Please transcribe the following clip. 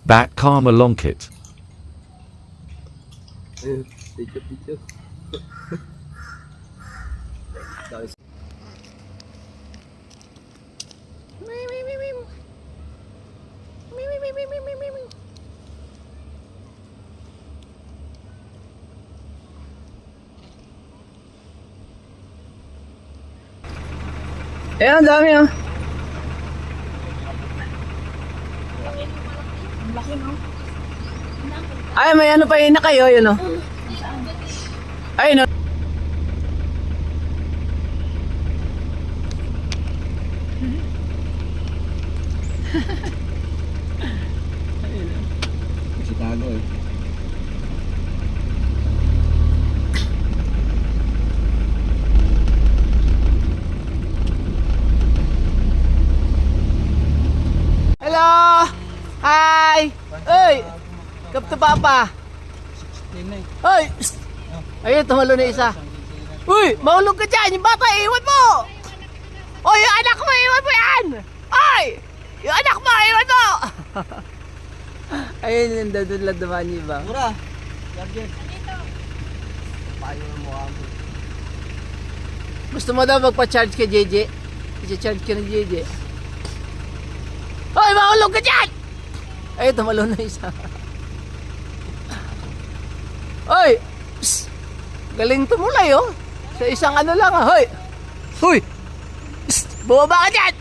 Back Karma Lonkit. Picture. Ayan, ang dami oh. Ay, may ano pa yun na kayo, yun oh. Ay, no. Chicago eh. Hello! Hi! Uy! Kapto papa! Uy! Ayun, tumalo na isa. Uy! Mahulog ka dyan! Yung bata, iwan mo! Uy! Yung anak mo, iwan mo yan! Uy! Yung anak mo, iwan mo! Ayun, yung dadunlad naman niyo ba? Mura! Guardian. Payo ng mukha mo. Gusto mo daw magpa-charge kay JJ? I-charge ka ng JJ. Uy! Mahulog ka dyan! Ayun, tumalo na isa. Uy! Psst! Galing tumulay oh! Sa isang ano lang ah! Hoy! Hoy! Psst! Bumaba ka dyan!